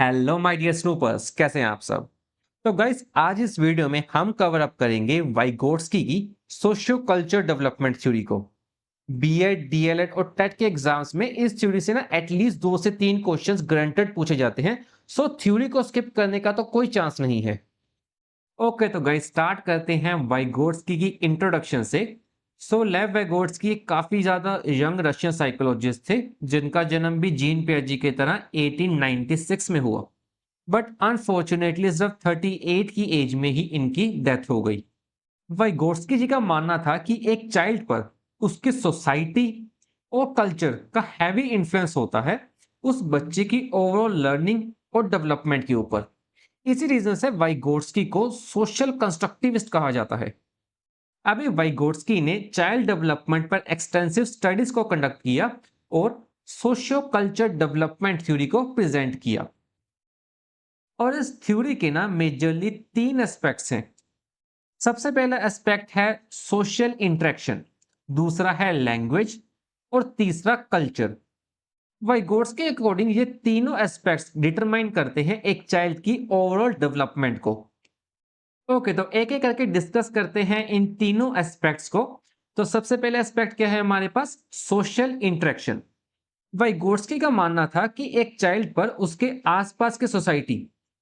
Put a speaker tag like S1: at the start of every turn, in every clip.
S1: Hello my dear स्नूपर्स, कैसे हैं आप सब। तो गाइस, आज इस वीडियो में हम कवर अप करेंगे वाइगोट्स्की की सोशियो कल्चर डेवलपमेंट थ्योरी को। बीएड, डीएलएड और टेट के एग्जाम्स में इस थ्योरी से ना एटलीस्ट 2 से 3 क्वेश्चंस ग्रांटेड पूछे जाते हैं। सो थ्योरी को स्किप करने का तो कोई चांस नहीं है। ओके, तो गाइस स्टार्ट करते हैं वाइगोट्स्की की इंट्रोडक्शन से। सो लेव वाइगोट्स्की एक काफी ज्यादा यंग रशियन साइकोलॉजिस्ट थे, जिनका जन्म भी जीन पियाजे की तरह 1896 में हुआ। बट अनफॉर्चुनेटली सिर्फ 38 की एज में ही इनकी डेथ हो गई। वाइगोट्स्की जी का मानना था कि एक चाइल्ड पर उसकी सोसाइटी और कल्चर का हैवी इन्फ्लुएंस होता है उस बच्चे की ओवरऑल लर्निंग और डेवलपमेंट के ऊपर। इसी रीजन से वाइगोट्स्की को सोशल कंस्ट्रक्टिविस्ट कहा जाता है। अभी वाइगोट्स्की ने चाइल्ड डेवलपमेंट पर एक्सटेंसिव स्टडीज को कंडक्ट किया और सोशियो कल्चर डेवलपमेंट थ्योरी को प्रेजेंट किया। और इस थ्योरी के ना मेजरली 3 एस्पेक्ट्स हैं। सबसे पहला एस्पेक्ट है सोशल इंटरेक्शन, दूसरा है लैंग्वेज और तीसरा कल्चर। वाइगोट्स के अकॉर्डिंग ये तीनों एस्पेक्ट्स डिटरमाइन करते हैं एक चाइल्ड की ओवरऑल डेवलपमेंट को। ओके, तो एक एक करके डिस्कस करते हैं इन तीनों एस्पेक्ट्स को। तो सबसे पहला एस्पेक्ट क्या है हमारे पास? Social interaction. वाइगोट्स्की का मानना था कि एक चाइल्ड पर उसके आसपास के सोसाइटी,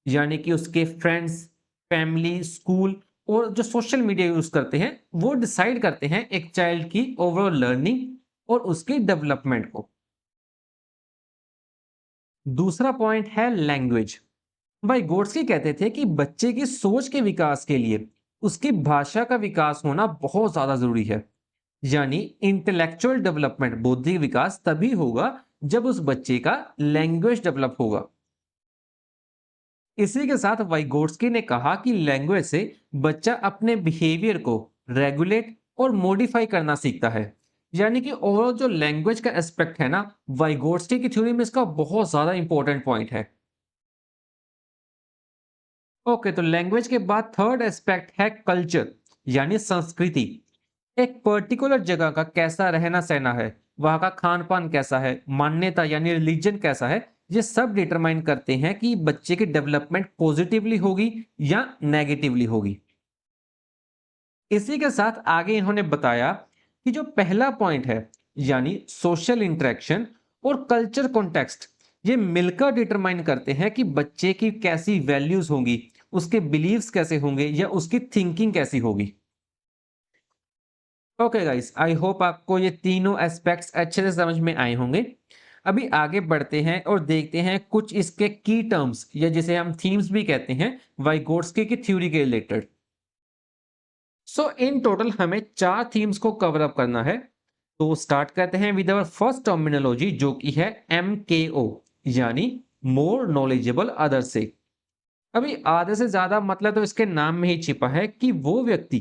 S1: यानी कि उसके फ्रेंड्स, फैमिली, स्कूल और जो सोशल मीडिया यूज करते हैं, वो डिसाइड करते हैं एक चाइल्ड की ओवरऑल लर्निंग और उसकी डेवलपमेंट को। दूसरा पॉइंट है लैंग्वेज। वाइगोट्स्की कहते थे कि बच्चे की सोच के विकास के लिए उसकी भाषा का विकास होना बहुत ज्यादा जरूरी है। यानी इंटेलेक्चुअल डेवलपमेंट, बौद्धिक विकास तभी होगा जब उस बच्चे का लैंग्वेज डेवलप होगा। इसी के साथ वाइगोट्स्की ने कहा कि लैंग्वेज से बच्चा अपने बिहेवियर को रेगुलेट और मॉडिफाई करना सीखता है। यानी कि ओवरऑल जो लैंग्वेज का एस्पेक्ट है ना, वाइगोट्स्की की थ्योरी में इसका बहुत ज्यादा इंपॉर्टेंट पॉइंट है। ओके, तो लैंग्वेज के बाद थर्ड एस्पेक्ट है कल्चर, यानी संस्कृति। एक पर्टिकुलर जगह का कैसा रहना सहना है, वहां का खान पान कैसा है, मान्यता यानी रिलीजन कैसा है, ये सब डिटरमाइन करते हैं कि बच्चे की डेवलपमेंट पॉजिटिवली होगी या नेगेटिवली होगी। इसी के साथ आगे इन्होंने बताया कि जो पहला पॉइंट है, यानी सोशल इंटरेक्शन और कल्चर कॉन्टेक्स्ट, ये मिलकर डिटरमाइन करते हैं कि बच्चे की कैसी वैल्यूज होंगी, उसके बिलीव्स कैसे होंगे या उसकी थिंकिंग कैसी होगी। ओके गाइस, आई होप आपको ये तीनों एस्पेक्ट्स अच्छे से समझ में आए होंगे। अभी आगे बढ़ते हैं और देखते हैं कुछ इसके की टर्म्स, या जिसे हम थीम्स भी कहते हैं, वाइगोट्स्की की थ्योरी के रिलेटेड। सो इन टोटल हमें 4 थीम्स को कवर अप करना है। तो स्टार्ट करते हैं विद अवर फर्स्ट टर्मिनोलॉजी, जो कि है MKO, यानी मोर नॉलेजेबल अदर से। अभी आधे से ज्यादा मतलब तो इसके नाम में ही छिपा है कि वो व्यक्ति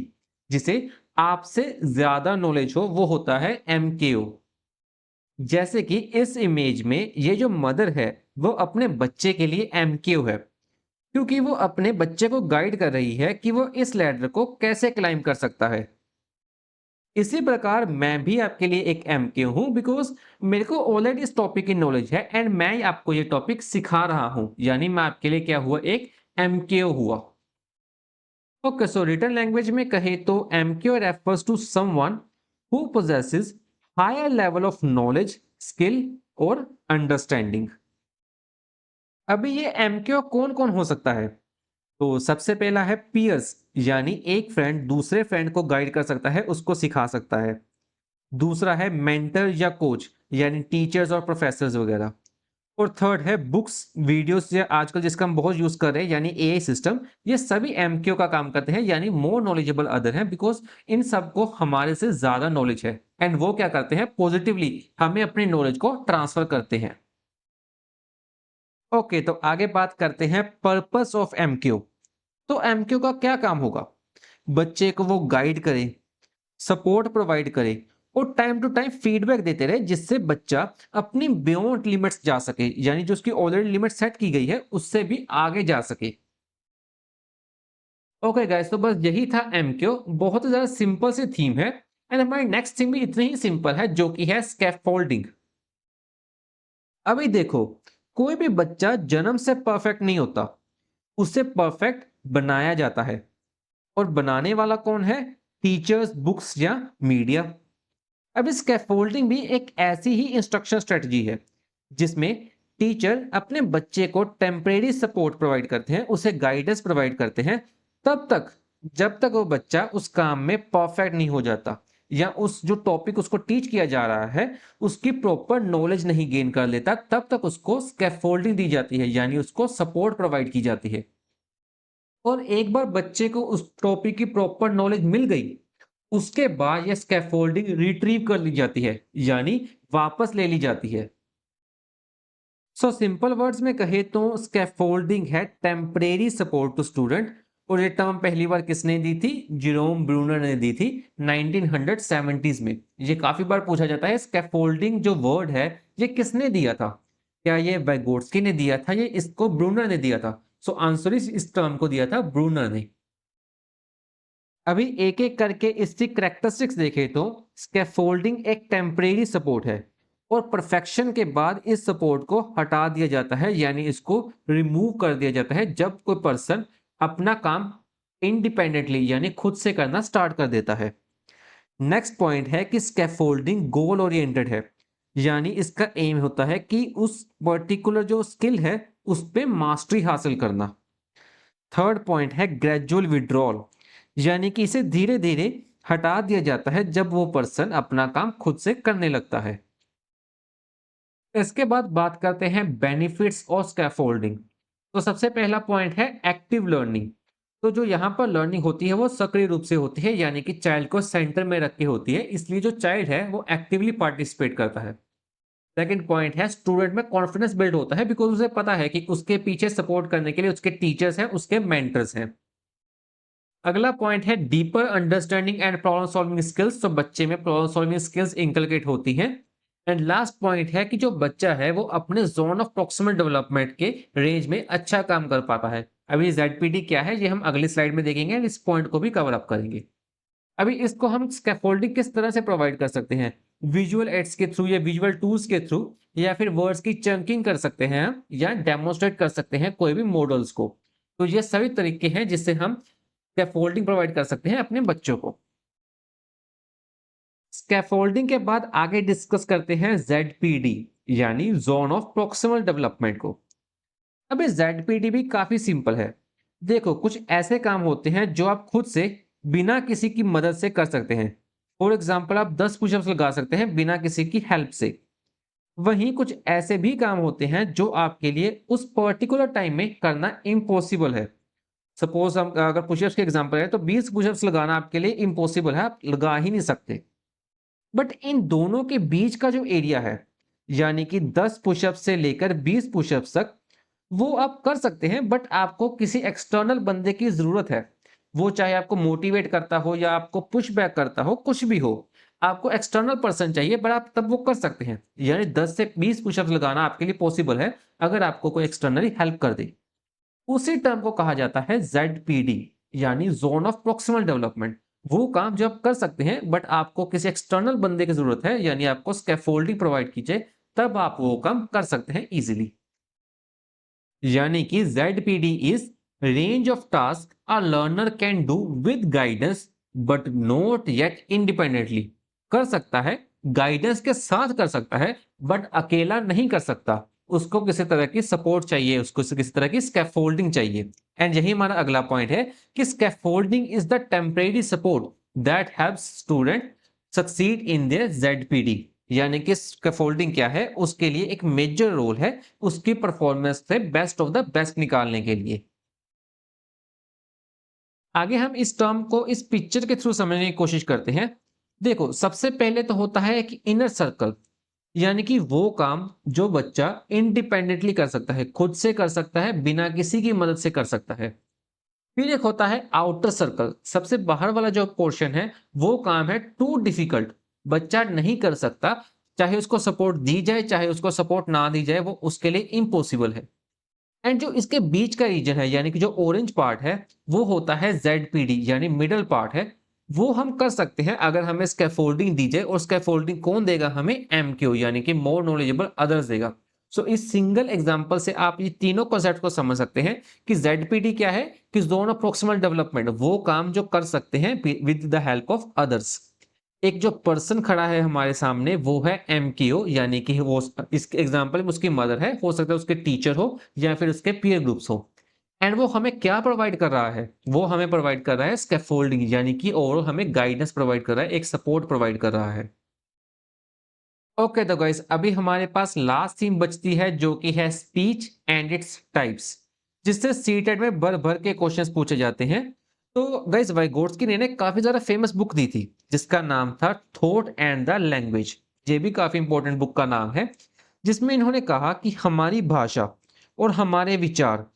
S1: जिसे आपसे ज्यादा नॉलेज हो, वो होता है MKO। जैसे कि इस इमेज में ये जो मदर है, वो अपने बच्चे के लिए MKO है, क्योंकि वो अपने बच्चे को गाइड कर रही है कि वो इस लैडर को कैसे क्लाइंब कर सकता है। इसी प्रकार मैं भी आपके लिए एक MKO हूं, बिकॉज मेरे को ऑलरेडी इस टॉपिक की नॉलेज है एंड मैं आपको ये टॉपिक सिखा रहा हूं, यानी मैं आपके लिए क्या हुआ, एक MKO हुआ। ओके, सो रिटन लैंग्वेज में कहे तो MKO refers to someone who possesses higher level of knowledge, skill और अंडरस्टैंडिंग। अभी ये MKO कौन कौन हो सकता है? तो सबसे पहला है पियर्स, यानी एक फ्रेंड दूसरे फ्रेंड को गाइड कर सकता है, उसको सिखा सकता है। दूसरा है मेंटर या कोच, यानी टीचर्स और प्रोफेसर्स वगैरह। और थर्ड है बुक्स, वीडियोस, या आजकल जिसका हम बहुत यूज कर रहे हैं, यानी AI सिस्टम। ये सभी MKO का काम करते हैं, यानी मोर नॉलेजेबल अदर हैं, बिकॉज इन सबको हमारे से ज्यादा नॉलेज है एंड वो क्या करते हैं, पॉजिटिवली हमें अपनी नॉलेज को ट्रांसफर करते हैं। ओके, तो आगे बात करते हैं पर्पस ऑफ MKO। तो MKO का क्या काम होगा? बच्चे को वो गाइड करे, सपोर्ट प्रोवाइड करे और टाइम टू टाइम फीडबैक देते रहे, जिससे बच्चा अपनी बियॉन्ड लिमिट्स जा सके, यानी जो उसकी ऑलरेडी लिमिट सेट की गई है उससे भी आगे जा सके। ओके गाइस, तो बस यही था MKO। बहुत ही ज्यादा सिंपल सी थीम है एंड हमारी नेक्स्ट थीम भी इतनी ही सिंपल है, जो कि है स्कैफोल्डिंग। अभी देखो, कोई भी बच्चा जन्म से परफेक्ट नहीं होता, उसे परफेक्ट बनाया जाता है। और बनाने वाला कौन है? टीचर्स, बुक्स या मीडिया। अब स्कैफोल्डिंग भी एक ऐसी ही इंस्ट्रक्शन स्ट्रेटजी है जिसमें टीचर अपने बच्चे को टेम्परेरी सपोर्ट प्रोवाइड करते हैं, उसे गाइडेंस प्रोवाइड करते हैं तब तक जब तक वो बच्चा उस काम में परफेक्ट नहीं हो जाता या उस जो टॉपिक उसको टीच किया जा रहा है उसकी प्रॉपर नॉलेज नहीं गेन कर लेता, तब तक उसको स्कैफोल्डिंग दी जाती है, यानी उसको सपोर्ट प्रोवाइड की जाती है। और एक बार बच्चे को उस टॉपिक की प्रॉपर नॉलेज मिल गई, उसके बाद यह स्कैफोल्डिंग रिट्रीव कर ली जाती है, यानी वापस ले ली जाती है। सो सिंपल वर्ड्स में कहे तो स्कैफोल्डिंग है टेम्परेरी सपोर्ट टू स्टूडेंट। और ये टर्म पहली बार किसने दी थी? जेरोम ब्रूनर ने दी थी 1970s में। ये काफी बार पूछा जाता है स्कैफोल्डिंग जो वर्ड है ये किसने दिया था, क्या ये वाइगोट्स्की ने दिया था या इसको ब्रूनर ने दिया था? सो आंसर इस टर्म को दिया था ब्रूनर ने। अभी एक एक करके इसकी कैरेक्टरिस्टिक्स देखें तो स्कैफोल्डिंग एक टेम्परेरी सपोर्ट है और परफेक्शन के बाद इस सपोर्ट को हटा दिया जाता है, यानी इसको रिमूव कर दिया जाता है जब कोई पर्सन अपना काम इंडिपेंडेंटली यानी खुद से करना स्टार्ट कर देता है। नेक्स्ट पॉइंट है कि स्कैफोल्डिंग गोल ओरिएंटेड है, यानी इसका एम होता है कि उस पर्टिकुलर जो स्किल है उस पे मास्टरी हासिल करना। थर्ड पॉइंट है ग्रेजुअल विड्रॉल, यानी कि इसे धीरे धीरे हटा दिया जाता है जब वो पर्सन अपना काम खुद से करने लगता है। इसके बाद बात करते हैं बेनिफिट्स ऑफ स्कैफोल्डिंग। तो सबसे पहला पॉइंट है एक्टिव लर्निंग। तो जो यहाँ पर लर्निंग होती है वो सक्रिय रूप से होती है, यानी कि चाइल्ड को सेंटर में रख के होती है, इसलिए जो चाइल्ड है वो एक्टिवली पार्टिसिपेट करता है। सेकंड पॉइंट है स्टूडेंट में कॉन्फिडेंस बिल्ड होता है, बिकॉज उसे पता है कि उसके पीछे सपोर्ट करने के लिए उसके टीचर्स हैं, उसके मेंटर्स हैं। अगला पॉइंट है deeper understanding and problem solving skills. तो बच्चे में प्रॉब्लम सॉल्विंग स्किल्स इंकलकेट होती हैं। एंड लास्ट पॉइंट है कि जो बच्चा है वो अपने जोन ऑफ प्रॉक्सिमल डेवलपमेंट के रेंज में अच्छा काम कर पाता है। अभी जेडपीडी क्या है ये हम अगली स्लाइड में देखेंगे, इस पॉइंट को भी कवर अप करेंगे। अभी इसको हम स्कैफोल्डिंग किस तरह से प्रोवाइड कर सकते हैं? विजुअल एड्स के थ्रू या विजुअल टूल्स के थ्रू, या फिर वर्ड्स की चंकिंग कर सकते हैं हम, या डेमोन्स्ट्रेट कर सकते हैं कोई भी मॉडल्स को। तो ये सभी तरीके हैं जिससे हम स्कैफोल्डिंग प्रोवाइड कर सकते हैं अपने बच्चों को। स्कैफोल्डिंग के बाद आगे डिस्कस करते हैं जेडपीडी, यानी जोन ऑफ प्रॉक्सिमल डेवलपमेंट को। अब जेडपीडी भी काफी सिंपल है। देखो कुछ ऐसे काम होते हैं जो आप खुद से बिना किसी की मदद से कर सकते हैं। फॉर एग्जाम्पल आप 10 पुशअप्स लगा सकते हैं बिना किसी की हेल्प से। वहीं कुछ ऐसे भी काम होते हैं जो आपके लिए उस पर्टिकुलर टाइम में करना इम्पॉसिबल है। सपोज हम अगर पुशअप्स के एग्जांपल है तो 20 पुशअप्स लगाना आपके लिए इम्पॉसिबल है, आप लगा ही नहीं सकते। बट इन दोनों के बीच का जो एरिया है, यानी कि 10 पुशअप्स से लेकर 20 पुशअप्स तक, वो आप कर सकते हैं, बट आपको किसी एक्सटर्नल बंदे की जरूरत है। वो चाहे आपको मोटिवेट करता हो या आपको पुश बैक करता हो, कुछ भी हो, आपको एक्सटर्नल पर्सन चाहिए, बट आप तब वो कर सकते हैं। यानी 10 से 20 पुशअप्स लगाना आपके लिए पॉसिबल है अगर आपको कोई एक्सटर्नली हेल्प कर दे। उसी टर्म को कहा जाता है जेडपीडी, यानी जोन ऑफ प्रॉक्सिमल डेवलपमेंट। वो काम जो आप कर सकते हैं बट आपको किसी एक्सटर्नल बंदे की जरूरत है, यानी आपको स्कैफोल्डिंग प्रोवाइड कीजिए, तब आप वो काम कर सकते हैं इजीली। यानी कि ZPD is range of task a learner can do with guidance but not yet independently. कर सकता है, गाइडेंस के साथ कर सकता है, बट अकेला नहीं कर सकता। उसको किसी तरह की सपोर्ट चाहिए, उसको किसी तरह की स्कैफोल्डिंग चाहिए। एंड यही हमारा अगला पॉइंट है कि scaffolding is the temporary support that helps student succeed in their ZPD. यानी कि स्कैफोल्डिंग क्या है, उसके लिए एक मेजर रोल है उसकी परफॉर्मेंस से बेस्ट ऑफ द बेस्ट निकालने के लिए। आगे हम इस टर्म को इस पिक्चर के थ्रू समझने की कोशिश करते हैं। देखो सबसे पहले तो होता है कि इनर सर्कल, यानी कि वो काम जो बच्चा इंडिपेंडेंटली कर सकता है, खुद से कर सकता है, बिना किसी की मदद से कर सकता है। फिर एक होता है आउटर सर्कल, सबसे बाहर वाला जो पोर्शन है, वो काम है टू डिफिकल्ट, बच्चा नहीं कर सकता, चाहे उसको सपोर्ट दी जाए चाहे उसको सपोर्ट ना दी जाए, वो उसके लिए इम्पॉसिबल है। एंड जो इसके बीच का रीजन है, यानी कि जो ऑरेंज पार्ट है, वो होता है जेडपीडी, यानी मिडल पार्ट है। वो हम कर सकते हैं अगर हमें स्कैफोल्डिंग दी जाए, और स्कैफोल्डिंग कौन देगा हमें? एमक्यू, यानी कि मोर नॉलेजेबल अदर्स देगा। सो इस सिंगल एग्जांपल से आप ये तीनों कॉन्सेप्ट को समझ सकते हैं कि जेडपीटी क्या है, कि जोन ऑफ प्रोक्सिमल डेवलपमेंट, वो काम जो कर सकते हैं with the help of others. एक जो पर्सन खड़ा है हमारे सामने वो है एमकेओ, यानी कि वो इस एग्जांपल में उसकी मदर है, हो सकता है उसके टीचर हो या फिर उसके पीयर ग्रुप्स हो। एंड वो हमें क्या प्रोवाइड कर रहा है, वो हमें प्रोवाइड कर रहा है स्कैफोल्डिंग, यानी कि ओवरऑल हमें गाइडेंस प्रोवाइड कर रहा है, एक सपोर्ट प्रोवाइड कर रहा है। ओके तो गाइस, अभी हमारे पास लास्ट थीम बचती है जो कि है स्पीच एंड इट्स टाइप्स, जिससे सीटेट में भर भर के क्वेश्चंस पूछे जाते हैं। तो गाइस, वाइगोट्स्की ने काफी ज्यादा फेमस बुक दी थी जिसका नाम था थॉट एंड द लैंग्वेज। ये भी काफी इंपॉर्टेंट बुक का नाम है, जिसमें इन्होंने कहा कि हमारी भाषा और हमारे विचार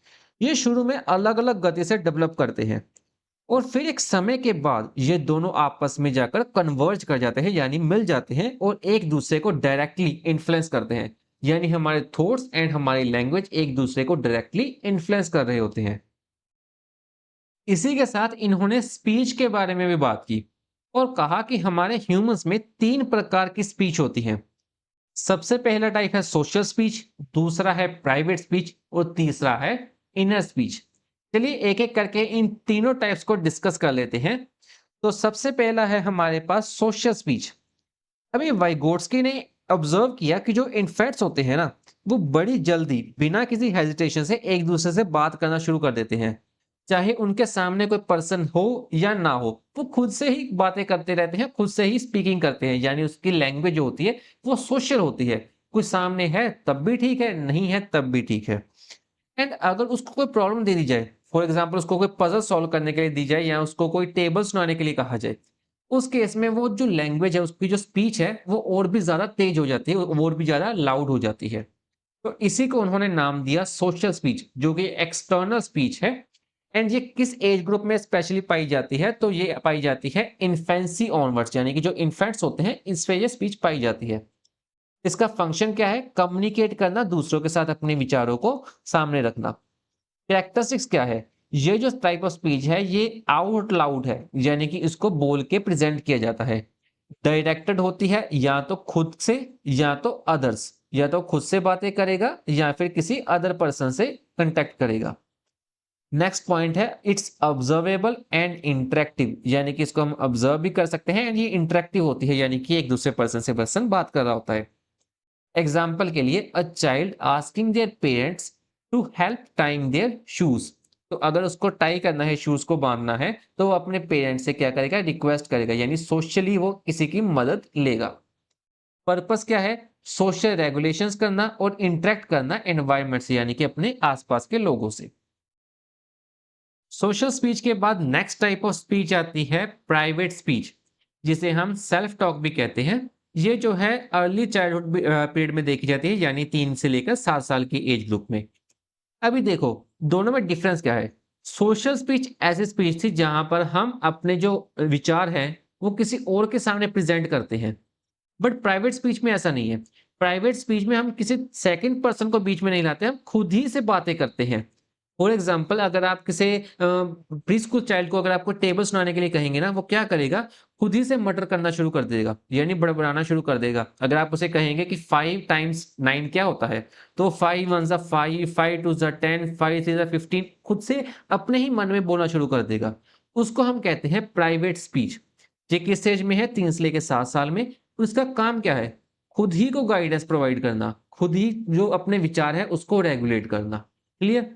S1: ये शुरू में अलग अलग गति से डेवलप करते हैं, और फिर एक समय के बाद ये दोनों आपस में जाकर कन्वर्ज कर जाते हैं, यानी मिल जाते हैं और एक दूसरे को डायरेक्टली इन्फ्लुएंस करते हैं। यानी हमारे थॉट्स एंड हमारी लैंग्वेज एक दूसरे को डायरेक्टली इन्फ्लुएंस कर रहे होते हैं। इसी के साथ इन्होंने स्पीच के बारे में भी बात की और कहा कि हमारे ह्यूमंस में 3 प्रकार की स्पीच होती है। सबसे पहला टाइप है सोशल स्पीच, दूसरा है प्राइवेट स्पीच और तीसरा है इनर स्पीच। चलिए एक एक करके इन तीनों टाइप्स को डिस्कस कर लेते हैं। तो सबसे पहला है हमारे पास सोशल स्पीच। अभी वाइगोट्स्की ने ऑब्जर्व किया कि जो इन्फेक्ट्स होते हैं ना, वो बड़ी जल्दी बिना किसी हेजिटेशन से एक दूसरे से बात करना शुरू कर देते हैं। चाहे उनके सामने कोई पर्सन हो या ना हो, वो खुद से ही बातें करते रहते हैं, खुद से ही स्पीकिंग करते हैं, यानी उसकी लैंग्वेज जो होती है वो सोशल होती है। कोई सामने है तब भी ठीक है, नहीं है तब भी ठीक है। एंड अगर उसको कोई प्रॉब्लम दे दी जाए, फॉर एग्जांपल उसको कोई पजल सॉल्व करने के लिए दी जाए या उसको कोई टेबल सुनाने के लिए कहा जाए, उस केस में वो जो लैंग्वेज है, उसकी जो स्पीच है, वो और भी ज़्यादा तेज हो जाती है, और भी ज़्यादा लाउड हो जाती है। तो इसी को उन्होंने नाम दिया सोशल स्पीच, जो कि एक्सटर्नल स्पीच है। एंड ये किस एज ग्रुप में स्पेशली पाई जाती है, तो ये पाई जाती है इन्फेंसी ऑनवर्ड्स, यानी कि जो इन्फेंट्स होते हैं इसमें ये स्पीच पाई जाती है। इसका फंक्शन क्या है? कम्युनिकेट करना, दूसरों के साथ अपने विचारों को सामने रखना। कैरेक्टरिस्टिक्स क्या है? ये जो टाइप ऑफ स्पीच है ये आउट लाउड है, यानी कि इसको बोल के प्रेजेंट किया जाता है। डायरेक्टेड होती है या तो खुद से या तो अदर्स, या तो खुद से बातें करेगा या फिर किसी अदर पर्सन से कांटेक्ट करेगा। नेक्स्ट पॉइंट है इट्स ऑब्जर्वेबल एंड इंटरेक्टिव, यानी कि इसको हम ऑब्जर्व भी कर सकते हैं एंड ये इंटरेक्टिव होती है, यानी कि एक दूसरे पर्सन से पर्सन बात कर रहा होता है। एग्जाम्पल के लिए a child asking their parents to help time their shoes. तो अगर उसको टाई करना है, शूज को बांधना है, तो वो अपने पेरेंट्स से क्या करेगा? रिक्वेस्ट करेगा, यानी सोशली वो किसी की मदद लेगा। पर्पस क्या है? सोशल रेगुलेशंस करना और इंटरेक्ट करना एनवायरनमेंट से, यानी कि अपने आसपास के लोगों से। सोशल स्पीच के बाद नेक्स्ट टाइप ऑफ स्पीच आती है प्राइवेट स्पीच, जिसे हम सेल्फ टॉक भी कहते हैं। ये जो है अर्ली चाइल्डहुड पीरियड में देखी जाती है, यानी 3 से लेकर 7 साल की एज ग्रुप में। अभी देखो दोनों में डिफरेंस क्या है। सोशल स्पीच ऐसी स्पीच थी जहां पर हम अपने जो विचार हैं वो किसी और के सामने प्रेजेंट करते हैं, बट प्राइवेट स्पीच में ऐसा नहीं है। प्राइवेट स्पीच में हम किसी सेकंड पर्सन को बीच में नहीं लाते, हम खुद ही से बातें करते हैं। फॉर एग्जाम्पल, अगर आप किसी प्री स्कूल चाइल्ड को अगर आपको टेबल सुनाने के लिए कहेंगे ना, वो क्या करेगा? खुद ही से मटर करना शुरू कर देगा, यानी बड़बड़ाना शुरू कर देगा। अगर आप उसे कहेंगे कि 5 टाइम्स 9 क्या होता है, तो 5 1 ज़ा 5, 5 2 ज़ा 10, 5 3 ज़ा 15, खुद से अपने ही मन में बोलना शुरू कर देगा। उसको हम कहते हैं प्राइवेट स्पीच। ये किस स्टेज में है? 3 से लेकर 7 साल में। उसका काम क्या है? खुद ही को गाइडेंस प्रोवाइड करना, खुद ही जो अपने विचार है उसको रेगुलेट करना। क्लियर?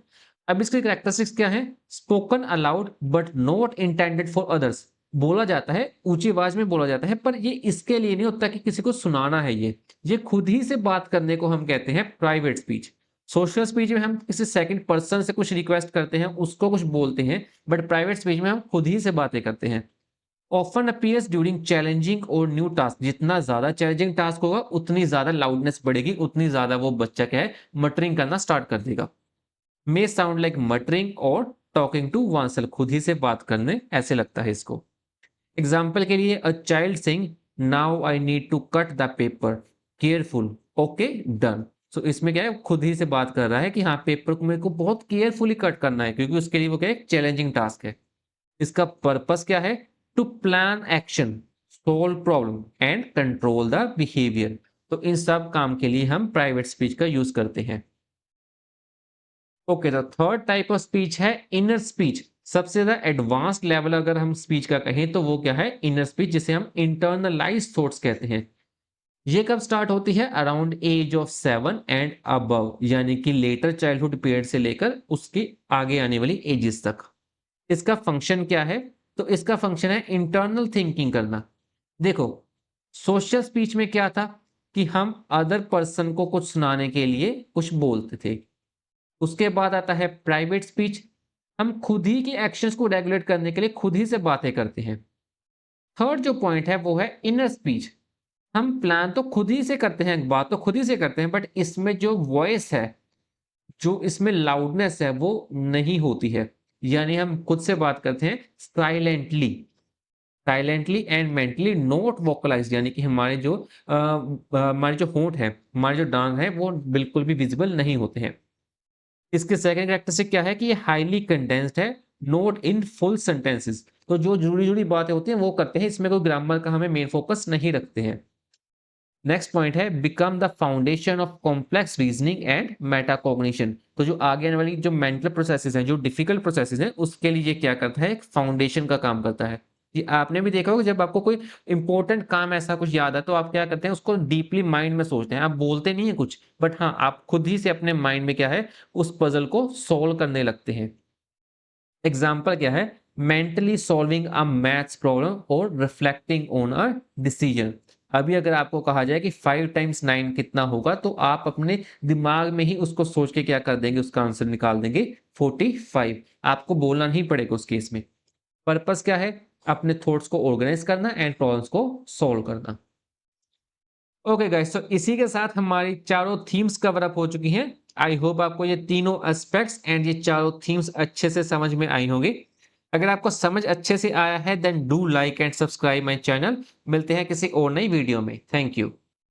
S1: अब इसके कैरेक्टरिस्टिक्स क्या है? Spoken allowed but not intended for others. बोला जाता है, ऊंची आवाज में बोला जाता है, पर ये इसके लिए नहीं होता कि किसी को सुनाना है। ये खुद ही से बात करने को हम कहते हैं प्राइवेट स्पीच। सोशल स्पीच में हम किसी सेकंड पर्सन से कुछ रिक्वेस्ट करते हैं, उसको कुछ बोलते हैं, बट प्राइवेट स्पीच में हम खुद ही से बातें करते हैं। ऑफन अपीयर्स ड्यूरिंग चैलेंजिंग और न्यू टास्क। जितना ज्यादा चैलेंजिंग टास्क होगा उतनी ज्यादा लाउडनेस बढ़ेगी, उतनी ज्यादा वो बच्चा क्या है? मटरिंग करना स्टार्ट कर देगा। मे साउंड लाइक मटरिंग और टॉकिंग टू वनसेल्फ, खुद ही से बात करने ऐसे लगता है इसको। एग्जाम्पल के लिए a child sing now I need to cut the paper careful, okay done. So इसमें क्या है? खुद ही से बात कर रहा है कि हाँ, पेपर को मेरे को बहुत केयरफुली कट करना है, क्योंकि उसके लिए वो क्या है? एक चैलेंजिंग टास्क है। इसका पर्पस क्या है? To plan action, solve problem and control the behaviour. तो इन सब काम के लिए हम प्राइवेट स्पीच का यूज करते हैं। ओके, तो थर्ड टाइप ऑफ स्पीच है इनर स्पीच। सबसे ज्यादा एडवांस्ड लेवल अगर हम स्पीच का कहें तो वो क्या है, इनर स्पीच, जिसे हम इंटरनलाइज थॉट्स कहते हैं। ये कब स्टार्ट होती है, around age of 7 and above, यानी कि लेटर चाइल्डहुड पीरियड से लेकर उसके आगे आने वाली एजेस तक। इसका फंक्शन क्या है, तो इसका फंक्शन है इंटरनल थिंकिंग करना। देखो, सोशल स्पीच में क्या था कि हम अदर पर्सन को कुछ सुनाने के लिए कुछ बोलते थे। उसके बाद आता है प्राइवेट स्पीच, हम खुद ही के एक्शंस को रेगुलेट करने के लिए खुद ही से बातें करते हैं। थर्ड जो पॉइंट है वो है इनर स्पीच, हम प्लान तो खुद ही से करते हैं, बात तो खुद ही से करते हैं, बट इसमें जो वॉइस है, जो इसमें लाउडनेस है वो नहीं होती है। यानी हम खुद से बात करते हैं silently, silently and mentally not vocalised, यानी कि हमारे जो होंठ है, हमारे जो डांग है वो बिल्कुल भी विजिबल नहीं होते हैं। इसके सेकंड कैरेक्टरिस्टिक क्या है कि ये हाईली कंडेंस्ड है, नोट इन फुल सेंटेंसेस। तो जो जुड़ी-जुड़ी बातें होती हैं वो करते हैं, इसमें कोई ग्रामर का हमें मेन फोकस नहीं रखते हैं। नेक्स्ट पॉइंट है become the foundation of complex reasoning and metacognition. तो जो आगे आने वाली जो मेंटल प्रोसेसेस हैं, जो डिफिकल्ट प्रोसेसेस हैं, उसके लिए ये क्या करता है, एक फाउंडेशन का काम करता है। ये आपने भी देखा होगा, जब आपको कोई इंपॉर्टेंट काम ऐसा कुछ याद है तो आप क्या करते हैं, उसको डीपली माइंड में सोचते हैं। आप बोलते नहीं है कुछ, बट हाँ, आप खुद ही से अपने माइंड में क्या है, उस पजल को सोल्व करने लगते हैं। एग्जाम्पल क्या है, mentally solving a maths problem और रिफ्लेक्टिंग ऑन अ डिसीजन। अभी अगर आपको कहा जाए कि 5 टाइम्स 9 कितना होगा, तो आप अपने दिमाग में ही उसको सोच के क्या कर देंगे, उसका आंसर निकाल देंगे 45। आपको बोलना नहीं पड़ेगा उस केस में। पर्पस क्या है, अपने थॉट्स को ऑर्गेनाइज करना एंड प्रॉब्लम्स को सॉल्व करना। ओके गाइस, तो इसी के साथ हमारी चारों थीम्स कवर अप हो चुकी हैं। आई होप आपको ये तीनों एस्पेक्ट्स एंड ये चारों थीम्स अच्छे से समझ में आई होंगी। अगर आपको समझ अच्छे से आया है then do like and subscribe my channel. मिलते हैं किसी और नई वीडियो में। Thank you.